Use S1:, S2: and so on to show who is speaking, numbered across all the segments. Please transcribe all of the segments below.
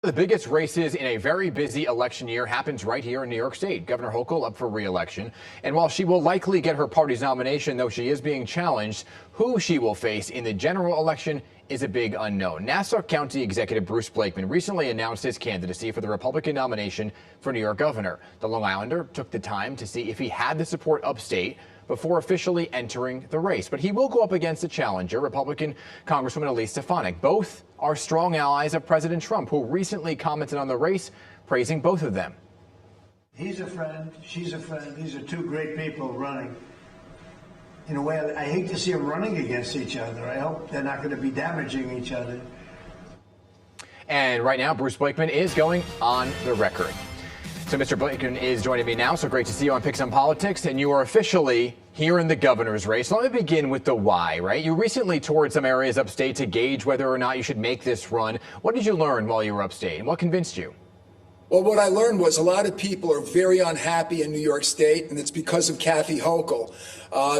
S1: The biggest races in a very busy election year happens right here in New York State. Governor Hochul up for re-election. And while she will likely get her party's nomination, though she is being challenged, who she will face in the general election is a big unknown. Nassau County Executive Bruce Blakeman recently announced his candidacy for the Republican nomination for New York governor. The Long Islander took the time to see if he had the support upstate before officially entering the race. But he will go up against a challenger, Republican Congresswoman Elise Stefanik. Both are strong allies of President Trump, who recently commented on the race, praising both of them.
S2: He's a friend, she's a friend. These are two great people running. In a way, I hate to see them running against each other. I hope they're not going to be damaging each other.
S1: And right now, Bruce Blakeman is going on the record. So Mr. Blakeman is joining me now. So great to see you on Picks on Politics. And you are officially here in the governor's race. Let me begin with the why, right? You recently toured some areas upstate to gauge whether or not you should make this run. What did you learn while you were upstate, and what convinced you?
S3: Well, what I learned was a lot of people are very unhappy in New York State, and it's because of Kathy Hochul.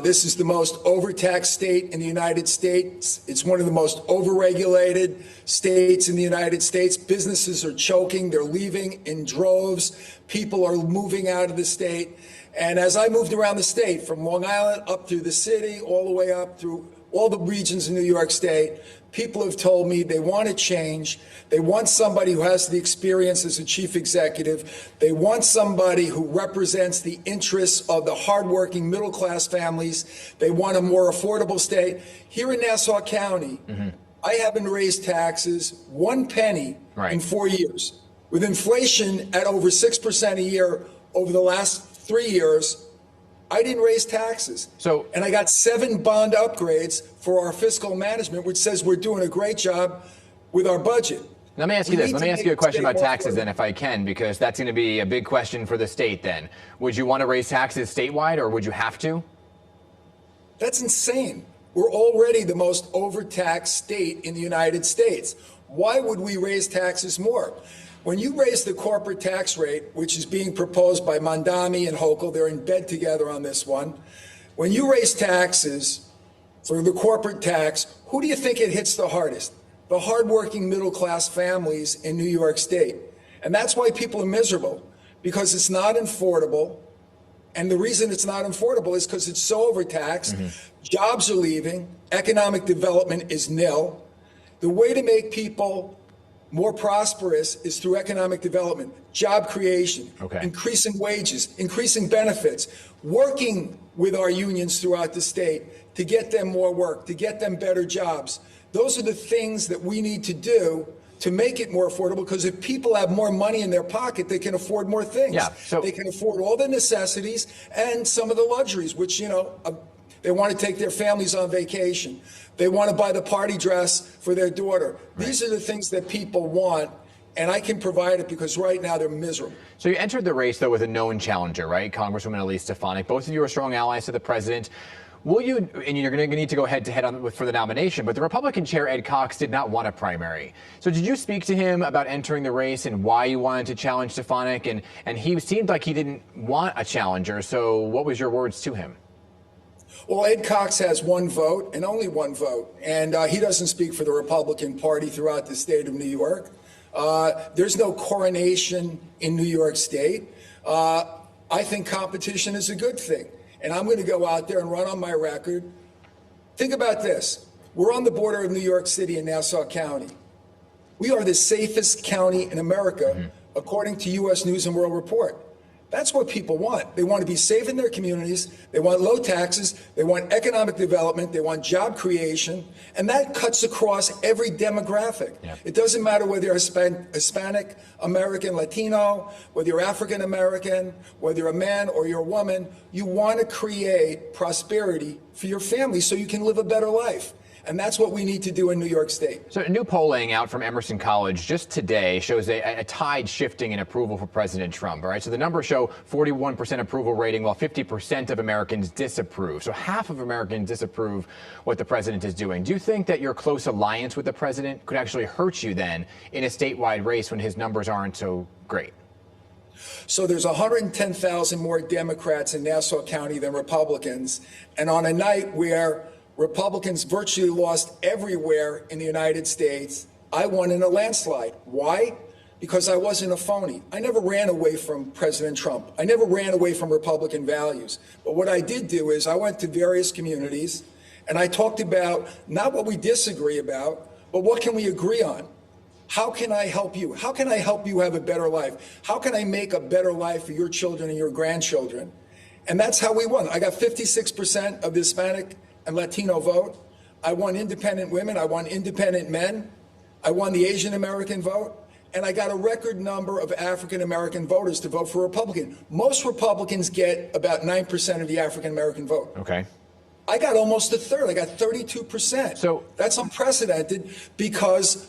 S3: This is the most overtaxed state in the United States. It's one of the most overregulated states in the United States. Businesses are choking. They're leaving in droves. People are moving out of the state. And as I moved around the state, from Long Island up through the city, all the way up through all the regions in New York State, people have told me they want to change. They want somebody who has the experience as a chief executive. They want somebody who represents the interests of the hardworking middle-class families. They want a more affordable state. Here in Nassau County, I haven't raised taxes 1 penny in 4 years. With inflation at over 6% a year over the last 3 years, I didn't raise taxes. And I got 7 bond upgrades for our fiscal management, which says we're doing a great job with our budget.
S1: Let me ask you this. Let me ask you a question about taxes then, if I can, because that's going to be a big question for the state then. Would you want to raise taxes statewide, or would you have to?
S3: That's insane. We're already the most overtaxed state in the United States. Why would we raise taxes more? When you raise the corporate tax rate, which is being proposed by Mamdani and Hochul, they're in bed together on this one. When you raise taxes for the corporate tax, who do you think it hits the hardest? The hardworking middle-class families in New York State. And that's why people are miserable, because it's not affordable. And the reason it's not affordable is because it's so overtaxed. Jobs are leaving. Economic development is nil. The way to make people more prosperous is through economic development, job creation, increasing wages, increasing benefits, working with our unions throughout the state to get them more work, to get them better jobs. Those are the things that we need to do to make it more affordable, because if people have more money in their pocket, they can afford more things. They can afford all the necessities and some of the luxuries, which, they want to take their families on vacation. They want to buy the party dress for their daughter. These are the things that people want, and I can provide it because right now they're miserable.
S1: So you entered the race, though, with a known challenger, right? Congresswoman Elise Stefanik. Both of you are strong allies to the president. Will you, and you're going to need to go head-to-head for the nomination, but the Republican chair, Ed Cox, did not want a primary. So did you speak to him about entering the race and why you wanted to challenge Stefanik? And he seemed like he didn't want a challenger. So what was your words to him?
S3: Well, Ed Cox has 1 vote and only 1 vote, and he doesn't speak for the Republican Party throughout the state of New York. There's no coronation in New York State. I think competition is a good thing, and I'm going to go out there and run on my record. Think about this. We're on the border of New York City and Nassau County. We are the safest county in America, according to U.S. News and World Report. That's what people want. They want to be safe in their communities. They want low taxes. They want economic development. They want job creation. And that cuts across every demographic. It doesn't matter whether you're Hispanic, American, Latino, whether you're African American, whether you're a man or you're a woman. You want to create prosperity for your family so you can live a better life. And that's what we need to do in New York State.
S1: So new polling out from Emerson College just today shows a tide shifting in approval for President Trump. All right, so the numbers show 41% approval rating, while 50% of Americans disapprove. So half of Americans disapprove what the president is doing. Do you think that your close alliance with the president could actually hurt you then in a statewide race when his numbers aren't so great?
S3: So there's 110,000 more Democrats in Nassau County than Republicans. And on a night where Republicans virtually lost everywhere in the United States, I won in a landslide. Why? because I wasn't a phony. I never ran away from President Trump. I never ran away from Republican values. But what I did do is I went to various communities and I talked about not what we disagree about, but what can we agree on? How can I help you? How can I help you have a better life? How can I make a better life for your children and your grandchildren? And that's how we won. I got 56% of the Hispanic and Latino vote. I won independent women. I won independent men. I won the Asian American vote. And I got a record number of African American voters to vote for Republican. Most Republicans get about 9% of the African American vote.
S1: Okay.
S3: I got almost a third. I got 32%.
S1: So
S3: that's unprecedented, because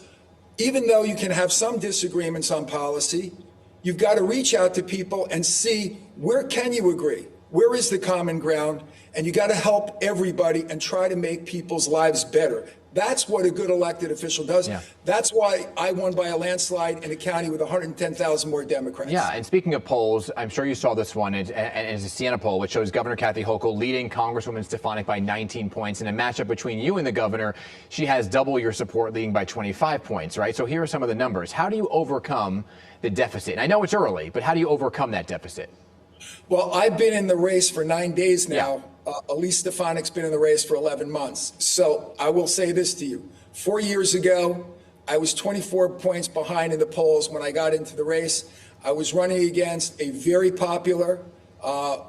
S3: even though you can have some disagreements on policy, you've got to reach out to people and see, where can you agree? Where is the common ground? And you got to help everybody and try to make people's lives better. That's what a good elected official does.
S1: Yeah.
S3: That's why I won by a landslide in a county with 110,000 more Democrats.
S1: Yeah, and speaking of polls, I'm sure you saw this one. It's a Siena poll, which shows Governor Kathy Hochul leading Congresswoman Stefanik by 19 points. In a matchup between you and the governor, she has double your support, leading by 25 points, right? So here are some of the numbers. How do you overcome the deficit? And I know it's early, but how do you overcome that deficit?
S3: Well, I've been in the race for 9 days now. Yeah. Elise Stefanik's been in the race for 11 months. So I will say this to you. 4 years ago, I was 24 points behind in the polls when I got into the race. I was running against a very popular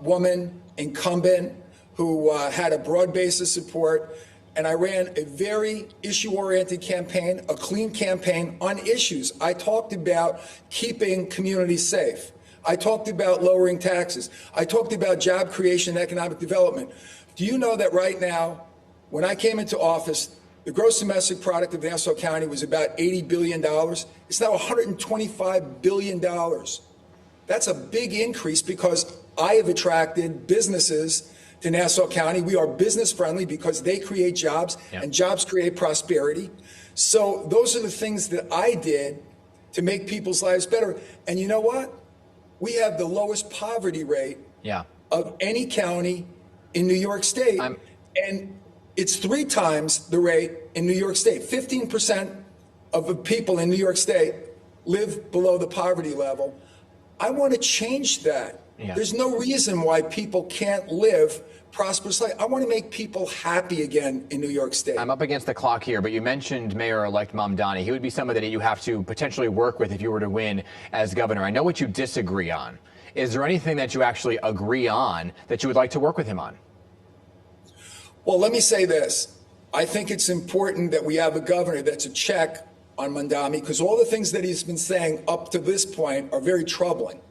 S3: woman incumbent who had a broad base of support. And I ran a very issue-oriented campaign, a clean campaign on issues. I talked about keeping communities safe. I talked about lowering taxes. I talked about job creation and economic development. Do you know that right now, when I came into office, the gross domestic product of Nassau County was about $80 billion. It's now $125 billion. That's a big increase because I have attracted businesses to Nassau County. We are business friendly because they create jobs, and jobs create prosperity. So those are the things that I did to make people's lives better. And you know what? We have the lowest poverty rate of any county in New York State. And it's 3 times the rate in New York State. 15% of the people in New York State live below the poverty level. I want to change that. There's no reason why people can't live prosperous life. I want to make people happy again in New York State.
S1: I'm up against the clock here, but you mentioned Mayor-elect Mamdani. He would be somebody that you have to potentially work with if you were to win as governor. I know what you disagree on. Is there anything that you actually agree on that you would like to work with him on?
S3: Well, let me say this. I think it's important that we have a governor that's a check on Mamdani, because all the things that he's been saying up to this point are very troubling.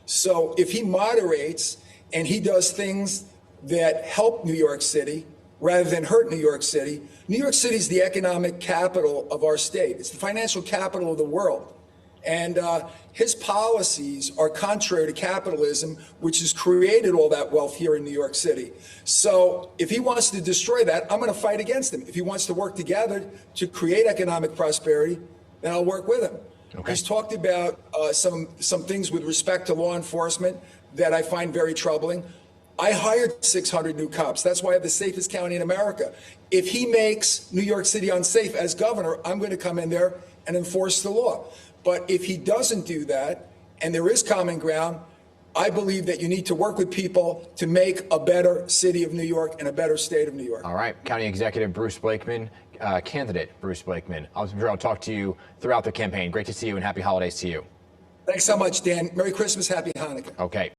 S3: So if he moderates and he does things that help New York City rather than hurt New York City is the economic capital of our state. It's the financial capital of the world. And his policies are contrary to capitalism, which has created all that wealth here in New York City. So if he wants to destroy that, I'm going to fight against him. If he wants to work together to create economic prosperity, then I'll work with him.
S1: Okay.
S3: He's talked about some things with respect to law enforcement that I find very troubling. I hired 600 new cops. That's why I have the safest county in America. If he makes New York City unsafe as governor, I'm going to come in there and enforce the law. But if he doesn't do that, and there is common ground, I believe that you need to work with people to make a better city of New York and a better state of New York.
S1: All right. County Executive Bruce Blakeman, candidate Bruce Blakeman. I'm sure I'll talk to you throughout the campaign. Great to see you, and happy holidays to you.
S3: Thanks so much, Dan. Merry Christmas, Happy Hanukkah.
S1: Okay.